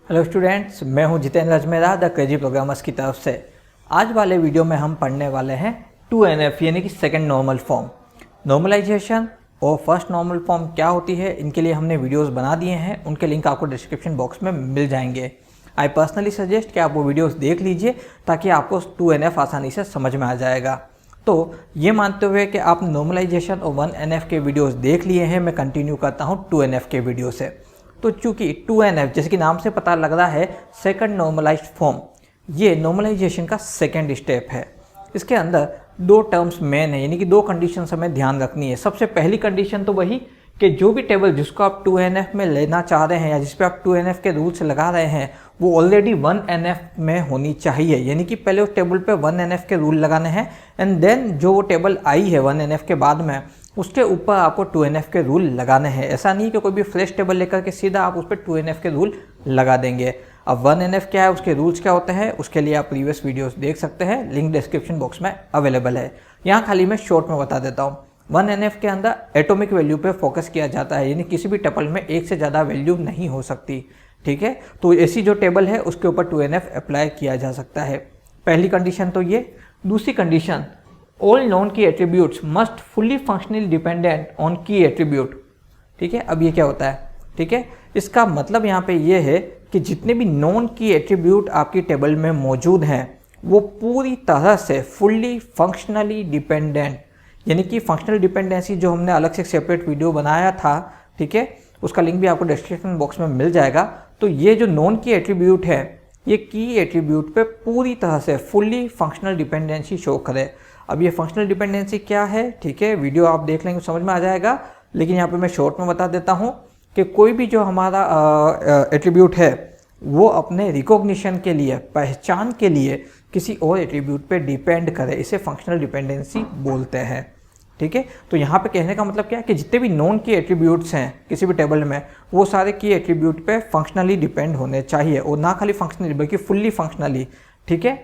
Hello students, मैं हूं Jitendra Ajmera the crazy programmers की तरफ से। आज वाले वीडियो में हम पढ़ने वाले हैं 2NF यानी कि सेकंड नॉर्मल फॉर्म। नॉर्मलाइजेशन और फर्स्ट नॉर्मल फॉर्म क्या होती है, इनके लिए हमने वीडियोस बना दिए हैं, उनके लिंक आपको डिस्क्रिप्शन बॉक्स में मिल जाएंगे। आई पर्सनली सजेस्ट कि आप वो वीडियोस देख लीजिए ताकि आपको 2NF आसानी से समझ में आ जाएगा। तो ये मानते हुए कि आप नॉर्मलाइजेशन और 1NF के वीडियोस देख लिए हैं, मैं कंटिन्यू करता हूँ 2NF के वीडियो से। तो चूंकि 2NF जैसे कि नाम से पता लग रहा है सेकंड नॉर्मलाइज्ड फॉर्म, ये नॉर्मलाइजेशन का सेकंड स्टेप है। इसके अंदर दो टर्म्स मेन है, यानी कि दो कंडीशन हमें ध्यान रखनी है। सबसे पहली कंडीशन तो वही कि जो भी टेबल जिसको आप 2NF में लेना चाह रहे हैं या जिस पे आप 2NF के रूल्स लगा रहे हैं वो ऑलरेडी 1NF में होनी चाहिए। यानी कि पहले उस टेबल पे 1NF के रूल लगाने हैं एंड देन जो वो टेबल आई है 1NF के बाद में उसके ऊपर आपको 2NF के रूल लगाने हैं। ऐसा नहीं कि कोई भी फ्रेश टेबल लेकर के सीधा आप उस पर 2NF के रूल लगा देंगे। अब 1NF क्या है, उसके रूल्स क्या होते हैं, उसके लिए आप प्रीवियस वीडियोस देख सकते हैं, लिंक डिस्क्रिप्शन बॉक्स में अवेलेबल है। यहाँ खाली मैं शॉर्ट में बता देता हूँ। 1NF के अंदर एटॉमिक वैल्यू पे फोकस किया जाता है, यानी किसी भी टेबल में एक से ज़्यादा वैल्यू नहीं हो सकती। ठीक है, तो ऐसी जो टेबल है उसके ऊपर 2NF अप्लाई किया जा सकता है। पहली कंडीशन तो ये। दूसरी कंडीशन, ऑल नॉन की attributes must fully functionally dependent on की एट्रीब्यूट। ठीक है, अब ये क्या होता है, ठीक है, इसका मतलब यहाँ पे ये है कि जितने भी नॉन की एट्रीब्यूट आपकी टेबल में मौजूद हैं वो पूरी तरह से फुल्ली फंक्शनली डिपेंडेंट, यानी कि फंक्शनल डिपेंडेंसी जो हमने अलग से सेपरेट वीडियो बनाया था, ठीक है, उसका लिंक भी आपको डिस्क्रिप्शन बॉक्स में मिल जाएगा। तो ये जो नॉन की एट्रीब्यूट है ये की एट्रीब्यूट पे पूरी तरह से फुल्ली फंक्शनल डिपेंडेंसी शो करे। अब ये फंक्शनल डिपेंडेंसी क्या है, ठीक है, वीडियो आप देख लेंगे समझ में आ जाएगा, लेकिन यहाँ पे मैं शॉर्ट में बता देता हूँ कि कोई भी जो हमारा एट्रीब्यूट है वो अपने रिकॉग्निशन के लिए, पहचान के लिए किसी और एट्रीब्यूट पे डिपेंड करे, इसे फंक्शनल डिपेंडेंसी बोलते हैं। ठीक है, तो यहाँ पे कहने का मतलब क्या है कि जितने भी नॉन की एट्रीब्यूट्स हैं किसी भी टेबल में वो सारे की एट्रीब्यूट पे फंक्शनली डिपेंड होने चाहिए, और ना खाली फंक्शनली बल्कि फुल्ली फंक्शनली। ठीक है,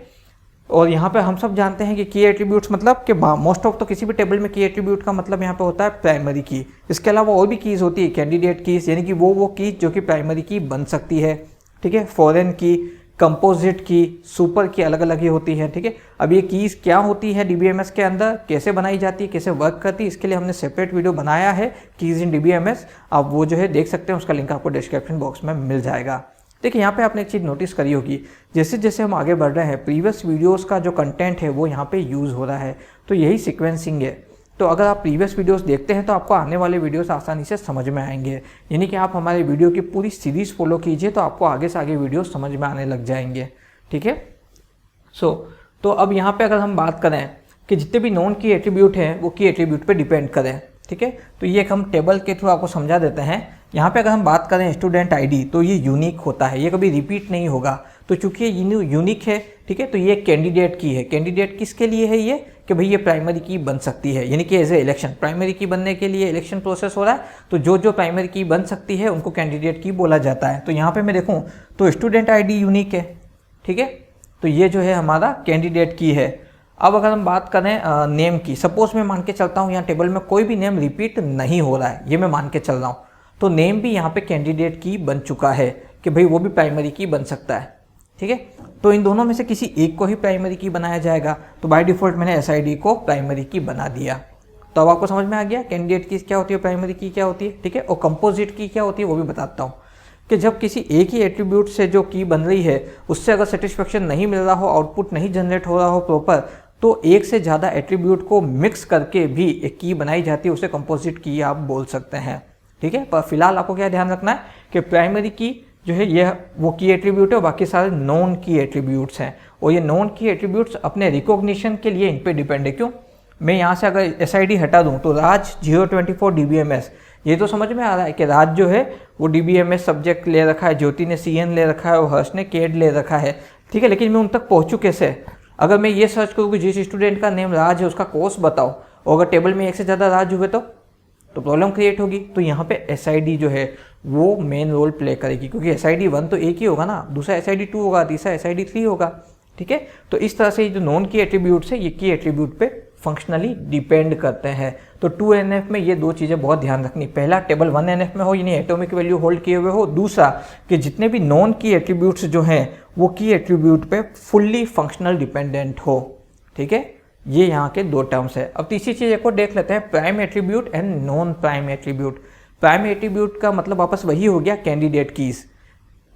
और यहाँ पे हम सब जानते हैं कि की एट्रीब्यूट्स मतलब कि मोस्ट ऑफ तो किसी भी टेबल में की एट्रीब्यूट का मतलब यहाँ पे होता है प्राइमरी की। इसके अलावा और भी कीज़ होती है, कैंडिडेट कीज़, यानी कि वो कीज़ जो कि प्राइमरी की बन सकती है। ठीक है, फॉरेन की, कंपोजिट की, सुपर की अलग अलग ही होती है। ठीक है, अब ये कीज़ क्या होती है DBMS के अंदर, कैसे बनाई जाती है, कैसे वर्क करती है, इसके लिए हमने सेपरेट वीडियो बनाया है कीज़ इन DBMS। आप वो जो है देख सकते हैं, उसका लिंक आपको डिस्क्रिप्शन बॉक्स में मिल जाएगा। देखिए यहाँ पे आपने एक चीज़ नोटिस करी होगी, जैसे जैसे हम आगे बढ़ रहे हैं प्रीवियस वीडियोस का जो कंटेंट है वो यहाँ पे यूज़ हो रहा है, तो यही सीक्वेंसिंग है। तो अगर आप प्रीवियस वीडियोस देखते हैं तो आपको आने वाले वीडियोस आसानी से समझ में आएंगे, यानी कि आप हमारे वीडियो की पूरी सीरीज़ फॉलो कीजिए तो आपको आगे से आगे वीडियोस समझ में आने लग जाएंगे। ठीक है, तो अब यहाँ पर अगर हम बात करें कि जितने भी नॉन की एट्रीब्यूट हैं वो की एट्रीब्यूट पर डिपेंड करें। ठीक है, तो ये एक हम टेबल के थ्रू आपको समझा देते हैं। यहाँ पे अगर हम बात करें स्टूडेंट आईडी तो ये यूनिक होता है, ये कभी रिपीट नहीं होगा। तो चूंकि ये यूनिक है, ठीक है, तो ये कैंडिडेट की है। कैंडिडेट किसके लिए है ये, कि भाई ये प्राइमरी की बन सकती है, यानी कि एज ए इलेक्शन, प्राइमरी की बनने के लिए इलेक्शन प्रोसेस हो रहा है, तो जो प्राइमरी की बन सकती है उनको कैंडिडेट की बोला जाता है। तो यहाँ पर मैं देखूँ तो स्टूडेंट आई यूनिक है। ठीक है, तो ये जो है हमारा कैंडिडेट की है। अब अगर हम बात करें नेम की, सपोज मैं मान के चलता हूँ यहाँ टेबल में कोई भी नेम रिपीट नहीं हो रहा है, ये मैं मान के चल रहा हूँ, तो नेम भी यहाँ पे कैंडिडेट की बन चुका है कि भाई वो भी प्राइमरी की बन सकता है। ठीक है, तो इन दोनों में से किसी एक को ही प्राइमरी की बनाया जाएगा, तो बाय डिफ़ॉल्ट मैंने SID को प्राइमरी की बना दिया। तो अब आपको समझ में आ गया कैंडिडेट की क्या होती है, प्राइमरी की क्या होती है। ठीक है, और कंपोजिट की क्या होती है वो भी बताता हूँ कि जब किसी एक ही एट्रीब्यूट से जो की बन रही है उससे अगर सेटिस्फेक्शन नहीं मिल रहा हो, आउटपुट नहीं जनरेट हो रहा हो प्रॉपर, तो एक से ज़्यादा एट्रीब्यूट को मिक्स करके भी एक की बनाई जाती है, उसे कंपोजिट की आप बोल सकते हैं। ठीक है, पर फिलहाल आपको क्या ध्यान रखना है कि प्राइमरी की जो है यह वो की एट्रीब्यूट है और बाकी सारे नॉन की एट्रीब्यूट्स हैं, और ये नॉन की एट्रीब्यूट्स अपने रिकॉग्निशन के लिए इन पे डिपेंड है। क्यों, मैं यहाँ से अगर SID हटा दूँ तो राज 024 DBMS, ये तो समझ में आ रहा है कि राज जो है वो DBMS सब्जेक्ट ले रखा है, ज्योति ने CN ले रखा है और हर्ष ने CAD ले रखा है। ठीक है, लेकिन मैं उन तक पहुँचूँ कैसे, अगर मैं ये सर्च करूँ कि जिस स्टूडेंट का नेम राज है उसका कोर्स बताओ, और अगर टेबल में एक से ज़्यादा राज हुए तो प्रॉब्लम क्रिएट होगी। तो यहाँ पे SID जो है वो मेन रोल प्ले करेगी, क्योंकि SID 1 तो एक ही होगा ना, दूसरा SID 2 होगा, तीसरा SID 3 होगा। ठीक है, तो इस तरह से जो नॉन की एट्रीब्यूट्स है ये की एट्रीब्यूट पे फंक्शनली डिपेंड करते हैं। तो 2NF में ये दो चीज़ें बहुत ध्यान रखनी, पहला टेबल 1NF में हो यानी एटॉमिक वैल्यू होल्ड किए हुए हो, दूसरा कि जितने भी नॉन की एट्रीब्यूट्स जो हैं वो की एट्रीब्यूट पे फुल्ली फंक्शनल डिपेंडेंट हो। ठीक है, ये यहाँ के दो टर्म्स है। अब तीसरी चीज़ एक और देख लेते हैं, prime attribute and non prime attribute. Prime attribute का मतलब वापस वही हो गया कैंडिडेट कीज,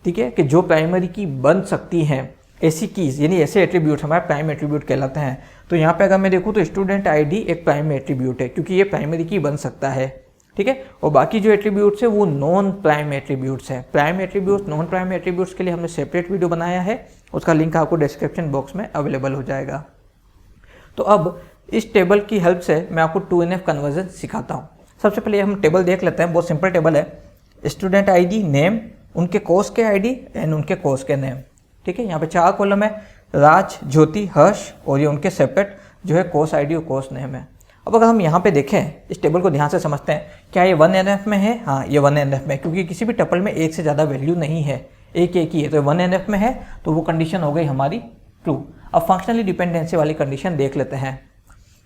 ठीक है, कि जो प्राइमरी की बन सकती हैं, ऐसी कीज यानी ऐसे एट्रीब्यूट हमारे प्राइम एट्रीब्यूट कहलाते हैं। तो यहाँ पे अगर मैं देखूँ तो स्टूडेंट आईडी एक प्राइम एट्रीब्यूट है क्योंकि ये प्राइमरी की बन सकता है। ठीक है, और बाकी जो एट्रीब्यूट्स है वो नॉन प्राइम एट्रीब्यूट्स है। Prime attributes non prime attributes के लिए हमने सेपरेट वीडियो बनाया है, उसका लिंक आपको डिस्क्रिप्शन बॉक्स में अवेलेबल हो जाएगा। तो अब इस टेबल की हेल्प से मैं आपको 2NF कन्वर्जन सिखाता हूँ। सबसे पहले हम टेबल देख लेते हैं, बहुत सिंपल टेबल है। स्टूडेंट आईडी, नेम, उनके कोर्स के आईडी एंड उनके कोर्स के नेम। ठीक है, यहाँ पे 4 कॉलम है, राज, ज्योति, हर्ष और ये उनके सेपरेट जो है कोर्स आईडी और कोर्स नेम है। अब अगर हम यहाँ पे देखें, इस टेबल को ध्यान से समझते हैं, क्या ये 1NF में है? हाँ, ये 1NF में, क्योंकि किसी भी टपल में एक से ज़्यादा वैल्यू नहीं है, एक ही है, तो 1NF में है, तो वो कंडीशन हो गई हमारी ट्रू। अब फंक्शनली डिपेंडेंसी वाली कंडीशन देख लेते हैं।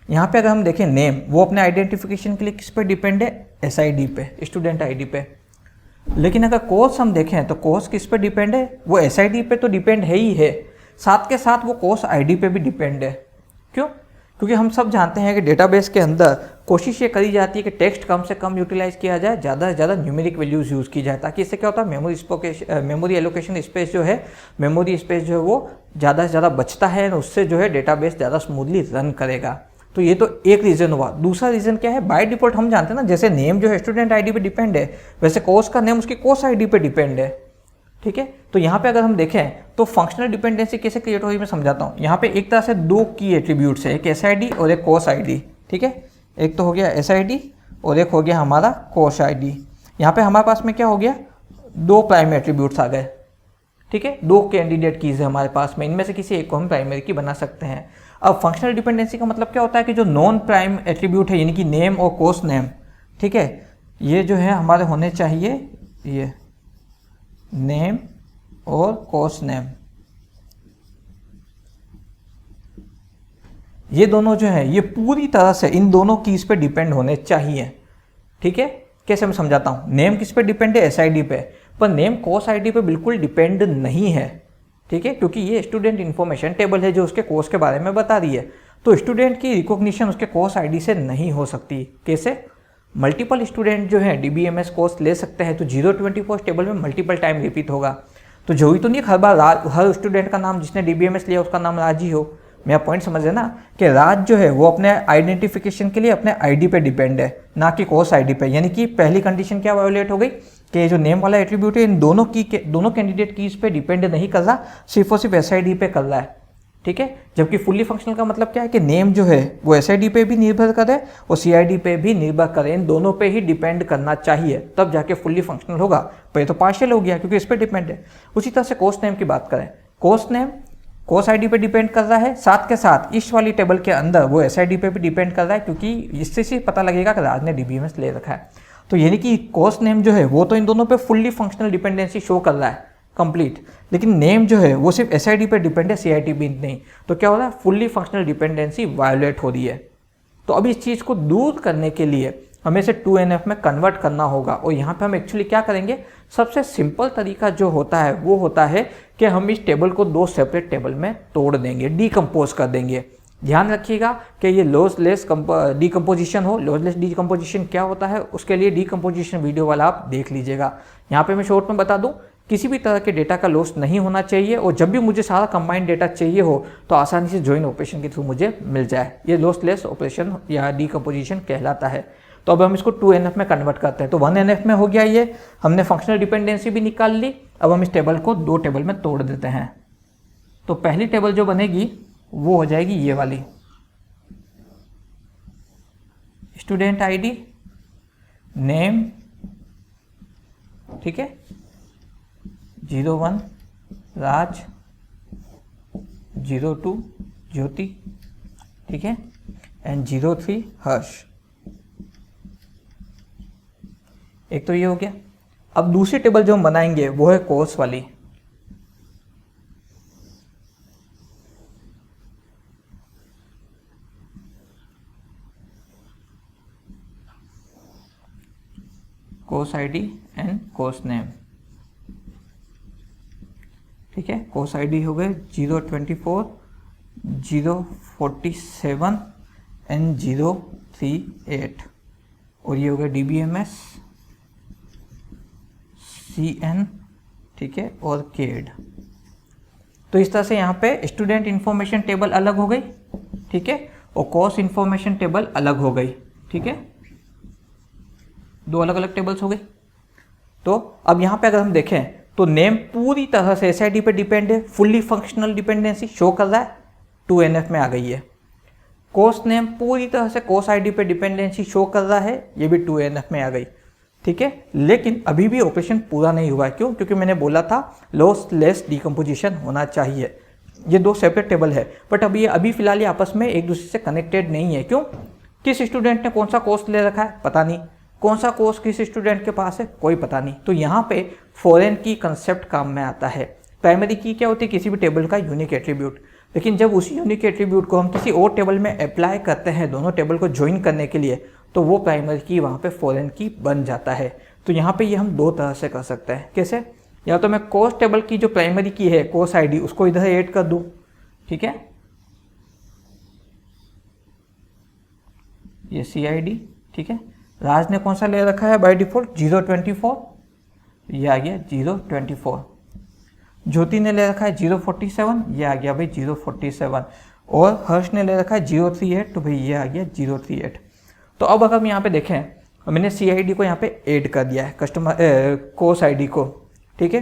यहाँ पे अगर हम देखें नेम, वो अपने आइडेंटिफिकेशन के लिए किस पे डिपेंड है? SID पे, स्टूडेंट आईडी पे। लेकिन अगर कोर्स हम देखें तो कोर्स किस पे डिपेंड है? वो SID पे तो डिपेंड है ही है, साथ के साथ वो कोर्स आईडी पे भी डिपेंड है। क्यों? क्योंकि हम सब जानते हैं कि डेटाबेस के अंदर कोशिश ये करी जाती है कि टेक्स्ट कम से कम यूटिलाइज किया जाए, ज़्यादा से ज़्यादा न्यूमेरिक वैल्यूज़ यूज़ की जाए, ताकि इससे क्या होता है मेमोरी एलोकेशन स्पेस जो है, मेमोरी स्पेस जो है वो ज़्यादा से ज़्यादा बचता है, उससे जो है डेटाबेस ज़्यादा स्मूथली रन करेगा। तो ये तो एक रीज़न हुआ। दूसरा रीज़न क्या है? बाय डिफ़ॉल्ट हम जानते हैं ना, जैसे नेम जो है स्टूडेंट आईडी पे डिपेंड है, वैसे कोर्स का नेम उसकी कोर्स आईडी पे डिपेंड है। ठीक है, तो यहाँ पे अगर हम देखें तो फंक्शनल डिपेंडेंसी कैसे क्रिएट होगी मैं समझाता हूँ। यहाँ पे एक तरह से दो की एट्रीब्यूट्स है, एक SID और एक कोर्स आईडी। ठीक है, एक तो हो गया SID और एक हो गया हमारा कोर्स आईडी। यहाँ पे हमारे पास में क्या हो गया? दो प्राइम एट्रीब्यूट्स आ गए। ठीक है, दो कैंडिडेट कीज है हमारे पास में, इनमें से किसी एक को हम प्राइमरी की बना सकते हैं। अब फंक्शनल डिपेंडेंसी का मतलब क्या होता है कि जो नॉन प्राइम एट्रीब्यूट है यानी कि नेम और कोर्स नेम, ठीक है, ये जो है हमारे होने चाहिए, ये नेम और कोर्स नेम, ये दोनों जो है ये पूरी तरह से इन दोनों कीज पे डिपेंड होने चाहिए। ठीक है, कैसे मैं समझाता हूँ। नेम किस पे डिपेंड है? SID पे, पर नेम कोर्स आईडी पे बिल्कुल डिपेंड नहीं है। ठीक है, क्योंकि ये स्टूडेंट इन्फॉर्मेशन टेबल है जो उसके कोर्स के बारे में बता रही है, तो स्टूडेंट की रिकॉग्निशन उसके कोर्स आईडी से नहीं हो सकती। कैसे? मल्टीपल स्टूडेंट जो है DBMS कोर्स ले सकते हैं, तो 024 टेबल में मल्टीपल टाइम रिपीट होगा। तो जरूरी तो नहीं हर बार हर स्टूडेंट का नाम जिसने DBMS लिया उसका नाम राज ही हो। मेरा पॉइंट समझ है ना, कि राज जो है वो अपने आइडेंटिफिकेशन के लिए अपने आईडी पे डिपेंड है, ना कि कोर्स आईडी पे। यानी कि पहली कंडीशन क्या वायोलेट हो गई कि जो नेम वाला एट्रीब्यूट है इन दोनों कैंडिडेट कीज पे डिपेंड नहीं कर रहा, सिर्फ और सिर्फ SID पे कर रहा है। ठीक है, जबकि फुल्ली फंक्शनल का मतलब क्या है कि नेम जो है वो SID पे भी निर्भर करे और CID पे भी निर्भर करे, इन दोनों पे ही डिपेंड करना चाहिए, तब जाके फुल्ली फंक्शनल होगा। पर ये तो पार्शियल हो गया क्योंकि इस पे डिपेंड है। उसी तरह से कोर्स नेम की बात करें, कोर्स नेम कोर्स आईडी पे डिपेंड कर रहा है, साथ के साथ इस वाली टेबल के अंदर वो SID पे भी डिपेंड कर रहा है, क्योंकि इससे से पता लगेगा कि राज ने DBMS ले रखा है। तो यानी कि कोर्स नेम जो है वो तो इन दोनों पे फुल्ली फंक्शनल डिपेंडेंसी शो कर रहा है कंप्लीट, लेकिन नेम जो है वो सिर्फ SID पे डिपेंड है, CID पे नहीं। तो क्या हो रहा है? फुल्ली फंक्शनल डिपेंडेंसी वायोलेट हो रही है। तो अब इस चीज़ को दूर करने के लिए हमें इसे 2NF में कन्वर्ट करना होगा, और यहाँ पे हम एक्चुअली क्या करेंगे, सबसे सिंपल तरीका जो होता है वो होता है कि हम इस टेबल को दो सेपरेट टेबल में तोड़ देंगे, डीकम्पोज कर देंगे। ध्यान रखिएगा कि ये लॉसलेस डीकम्पोजिशन हो। लॉसलेस डीकम्पोजिशन क्या होता है, उसके लिए डीकम्पोजिशन वीडियो वाला आप देख लीजिएगा। यहाँ पे मैं शॉर्ट में बता दूँ, किसी भी तरह के डेटा का लॉस नहीं होना चाहिए, और जब भी मुझे सारा कंबाइंड डेटा चाहिए हो तो आसानी से जॉइन ऑपरेशन के थ्रू मुझे मिल जाए, ये लॉसलेस ऑपरेशन या डीकम्पोजिशन कहलाता है। तो अब हम इसको 2NF में कन्वर्ट करते हैं। तो 1NF में हो गया ये, हमने फंक्शनल डिपेंडेंसी भी निकाल ली। अब हम इस टेबल को दो टेबल में तोड़ देते हैं। तो पहली टेबल जो बनेगी वो हो जाएगी ये वाली, स्टूडेंट आईडी, नेम, ठीक है, 01 राज, 02 ज्योति, ठीक है, एंड 03 हर्ष। एक तो ये हो गया। अब दूसरी टेबल जो हम बनाएंगे वो है कोर्स वाली। Course ID and course name. ठीक है, कोर्स आईडी हो गए 024, 047 एंड 038, और ये हो गया DBMS, CN, ठीक है, और KED। तो इस तरह से यहाँ पे स्टूडेंट इंफॉर्मेशन टेबल अलग हो गई, ठीक है, और कोर्स इंफॉर्मेशन टेबल अलग हो गई। ठीक है, दो अलग अलग टेबल्स हो गई। तो अब यहाँ पे अगर हम देखें तो नेम पूरी तरह से SID पे डिपेंड है, फुल्ली फंक्शनल डिपेंडेंसी शो कर रहा है, 2NF में आ गई है। कोर्स नेम पूरी तरह से कोर्स आईडी पे डिपेंडेंसी शो कर रहा है, ये भी 2NF में आ गई। ठीक है, लेकिन अभी भी ऑपरेशन पूरा नहीं हुआ है। क्यों? क्योंकि मैंने बोला था लॉसलेस डिकम्पोजिशन होना चाहिए। ये दो सेपरेट टेबल है, बट अभी फिलहाल ये आपस में एक दूसरे से कनेक्टेड नहीं है। क्यों? किस स्टूडेंट ने कौन सा कोर्स ले रखा है पता नहीं, कौन सा कोर्स किस स्टूडेंट के पास है कोई पता नहीं। तो यहाँ पे फॉरेन की कंसेप्ट काम में आता है। प्राइमरी की क्या होती है? किसी भी टेबल का यूनिक एट्रीब्यूट। लेकिन जब उसी यूनिक एट्रीब्यूट को हम किसी और टेबल में अप्लाई करते हैं दोनों टेबल को ज्वाइन करने के लिए, तो वो प्राइमरी की वहाँ पे फॉरेन की बन जाता है। तो यहाँ पे ये हम दो तरह से कर सकते हैं। कैसे? या तो मैं कोर्स टेबल की जो प्राइमरी की है कोर्स आईडी उसको इधर ऐड कर दूँ। ठीक है, ये CID। ठीक है, राज ने कौन सा ले रखा है बाय डिफॉल्ट? 024, ये आ गया 024। ज्योति ने ले रखा है 047, ये आ गया भाई 047। और हर्ष ने ले रखा है 038, तो भाई ये आ गया 038। तो अब अगर हम यहाँ पे देखें, मैंने CID को यहाँ पे ऐड कर दिया है, कस्टमर कोर्स आईडी को। ठीक है,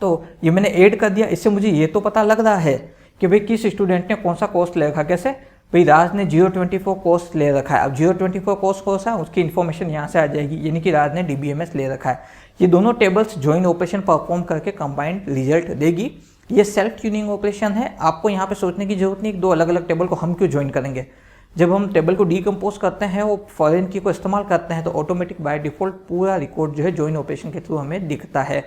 तो ये मैंने ऐड कर दिया, इससे मुझे ये तो पता लग रहा है कि भाई किस स्टूडेंट ने कौन सा कोर्स ले रखा। कैसे? भाई राज ने 024 कोर्स ले रखा है। अब 024 कोर्स है, उसकी इन्फॉर्मेशन यहाँ से आ जाएगी, यानी कि राज ने DBMS ले रखा है। ये दोनों टेबल्स ज्वाइन ऑपरेशन परफॉर्म करके कंबाइंड रिजल्ट देगी। ये सेल्फ ट्यूनिंग ऑपरेशन है, आपको यहाँ पे सोचने की जरूरत नहीं कि दो अलग अलग टेबल को हम क्यों ज्वाइन करेंगे। जब हम टेबल को डीकम्पोज करते हैं और फॉरेन की को इस्तेमाल करते हैं तो ऑटोमेटिक बाय डिफॉल्ट पूरा रिकॉर्ड जो है ज्वाइन ऑपरेशन के थ्रू हमें दिखता है।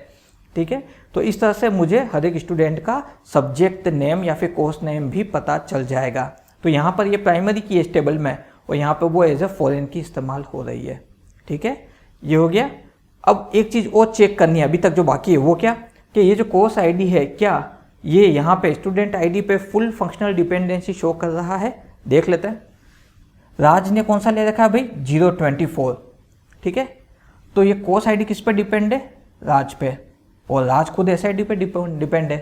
ठीक है, तो इस तरह से मुझे हर एक स्टूडेंट का सब्जेक्ट नेम या फिर कोर्स नेम भी पता चल जाएगा। तो यहाँ पर ये प्राइमरी की इस टेबल में और यहाँ पर वो एज ए फॉरेन की इस्तेमाल हो रही है। ठीक है, ये हो गया। अब एक चीज़ और चेक करनी है अभी तक जो बाकी है, वो क्या कि ये जो कोर्स आईडी है क्या ये यहाँ पे स्टूडेंट आईडी पे फुल फंक्शनल डिपेंडेंसी शो कर रहा है? देख लेते हैं। राज ने कौन सा ले रखा है भाई? 024। ठीक है, तो ये कोर्स आईडी किस पे डिपेंड है? राज पे, और राज खुद SID पे डिपेंड है।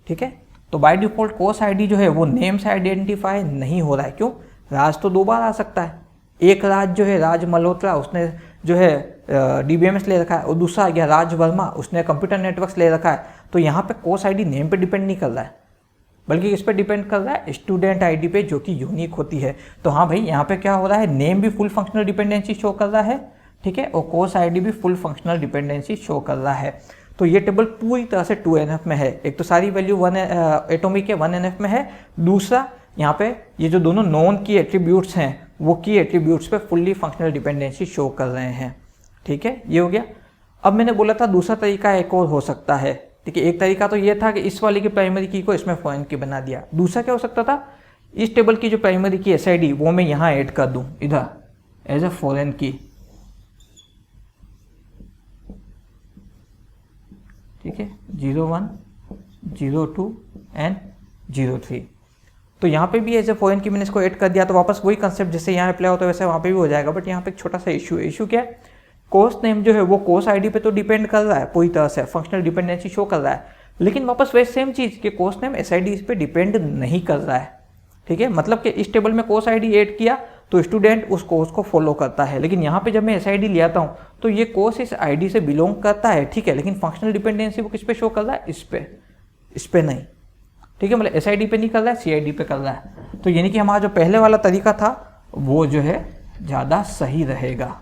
ठीक है, तो बाय डिफॉल्ट कोर्स आईडी जो है वो नेम से आइडेंटिफाई नहीं हो रहा है। क्यों? राज तो दो बार आ सकता है। एक राज जो है राज मल्होत्रा, उसने जो है DBMS ले रखा है, और दूसरा आ गया राज वर्मा, उसने कंप्यूटर नेटवर्क्स ले रखा है। तो यहाँ पे कोर्स आईडी नेम पे डिपेंड नहीं कर रहा है, बल्कि किस पे डिपेंड कर रहा है? स्टूडेंट आईडी पे, जो कि यूनिक होती है। तो हाँ भाई, यहाँ पे क्या हो रहा है? नेम भी फुल फंक्शनल डिपेंडेंसी शो कर रहा है। ठीक है, और कोर्स आईडी भी फुल फंक्शनल डिपेंडेंसी शो कर रहा है। तो ये टेबल पूरी तरह से 2NF में है। एक तो सारी वैल्यू 1 एटॉमिक के 1NF में है, दूसरा यहाँ पे ये जो दोनों नॉन की एट्रीब्यूट्स हैं वो की एट्रीब्यूट्स पे फुल्ली फंक्शनल डिपेंडेंसी शो कर रहे हैं। ठीक है, ये हो गया। अब मैंने बोला था दूसरा तरीका एक और हो सकता है। ठीक है, एक तरीका तो ये था कि इस वाले की प्राइमरी की को इसमें फॉरेन की बना दिया। दूसरा क्या हो सकता था? इस टेबल की जो प्राइमरी की SID वो मैं यहाँ ऐड कर दूँ इधर एज ए फॉरेन की। ठीक है, 01, 02 एंड 03। तो यहाँ पे भी एज ए फॉरेन की मैंने इसको ऐड कर दिया, तो वापस वही कंसेप्ट जैसे यहाँ अप्लाई होता है वैसे वहाँ पे भी हो जाएगा। बट यहाँ पे एक छोटा सा इशू है। इशू क्या है? कोर्स नेम जो है वो कोर्स आईडी पे तो डिपेंड कर रहा है, पूरी तरह से फंक्शनल डिपेंडेंसी शो कर रहा है, लेकिन वापस वही सेम चीज़ कि कोर्स नेम SID इस पे डिपेंड नहीं कर रहा है। ठीक है, मतलब कि इस टेबल में कोर्स आईडी ऐड किया तो स्टूडेंट उस कोर्स को फॉलो करता है, लेकिन यहाँ पे जब मैं SID ले आता हूँ तो ये कोर्स इस आईडी से बिलोंग करता है। ठीक है, लेकिन फंक्शनल डिपेंडेंसी वो किस पे शो कर रहा है? इस पे नहीं। ठीक है, मतलब SID पे नहीं कर रहा है, CID पे कर रहा है। तो यानी कि हमारा जो पहले वाला तरीका था वो जो है ज़्यादा सही रहेगा।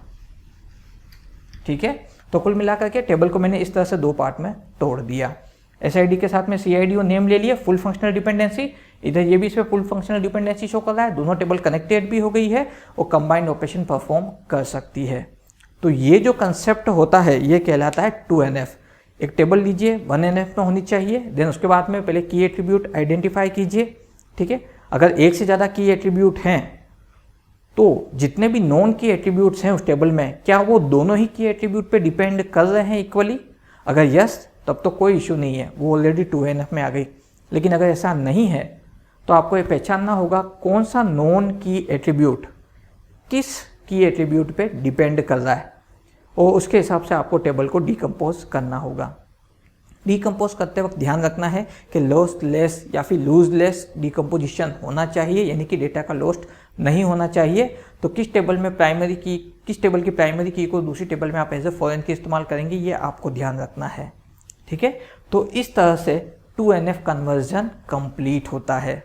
ठीक है, तो कुल मिलाकर के टेबल को मैंने इस तरह से दो पार्ट में तोड़ दिया। SID के साथ में CID और नेम ले लिया, फुल फंक्शनल डिपेंडेंसी। इधर ये भी इस पर फुल फंक्शनल डिपेंडेंसी शो कर रहा है, दोनों टेबल कनेक्टेड भी हो गई है और कंबाइंड ऑपरेशन परफॉर्म कर सकती है। तो ये जो कंसेप्ट होता है ये कहलाता है 2NF। एक टेबल लीजिए 1NF में होनी चाहिए, देन उसके बाद में पहले की एट्रीब्यूट आइडेंटिफाई कीजिए। ठीक है, अगर एक से ज़्यादा की एट्रीब्यूट हैं तो जितने भी नॉन की एट्रीब्यूट्स हैं उस टेबल में, क्या वो दोनों ही की एट्रीब्यूट पे डिपेंड कर रहे हैं इक्वली? अगर यस, तब तो कोई इशू नहीं है, वो ऑलरेडी 2NF में आ गई। लेकिन अगर ऐसा नहीं है तो आपको ये पहचानना होगा कौन सा नॉन की एट्रीब्यूट किस की एट्रीब्यूट पे डिपेंड कर रहा है, और उसके हिसाब से आपको टेबल को डिकम्पोज करना होगा। डिकम्पोज करते वक्त ध्यान रखना है कि लॉस्ट लेस या फिर लूज लेस डिकम्पोजिशन होना चाहिए, यानी कि डेटा का लॉस्ट नहीं होना चाहिए। तो किस टेबल में प्राइमरी की, किस टेबल की प्राइमरी की को दूसरी टेबल में आप एज ए फॉरेन की इस्तेमाल करेंगे, ये आपको ध्यान रखना है। ठीक है, तो इस तरह से 2NF कन्वर्जन कंप्लीट होता है।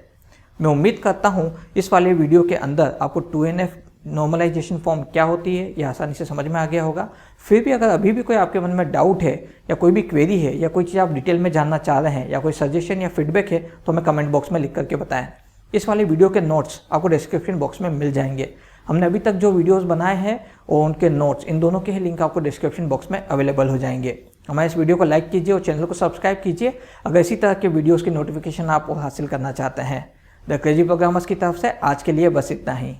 मैं उम्मीद करता हूँ इस वाले वीडियो के अंदर आपको 2NF नॉर्मलाइजेशन फॉर्म क्या होती है ये आसानी से समझ में आ गया होगा। फिर भी अगर अभी भी कोई आपके मन में डाउट है या कोई भी क्वेरी है या कोई चीज़ आप डिटेल में जानना चाह रहे हैं या कोई सजेशन या फीडबैक है तो हमें कमेंट बॉक्स में लिख करके बताएं। इस वाले वीडियो के नोट्स आपको डिस्क्रिप्शन बॉक्स में मिल जाएंगे। हमने अभी तक जो वीडियोस बनाए हैं और उनके नोट्स, इन दोनों के ही लिंक आपको डिस्क्रिप्शन बॉक्स में अवेलेबल हो जाएंगे। हमारे इस वीडियो को लाइक कीजिए और चैनल को सब्सक्राइब कीजिए अगर इसी तरह के वीडियोस की नोटिफिकेशन आप हासिल करना चाहते हैं। द क्रेजी प्रोग्रामर्स की तरफ से आज के लिए बस इतना ही।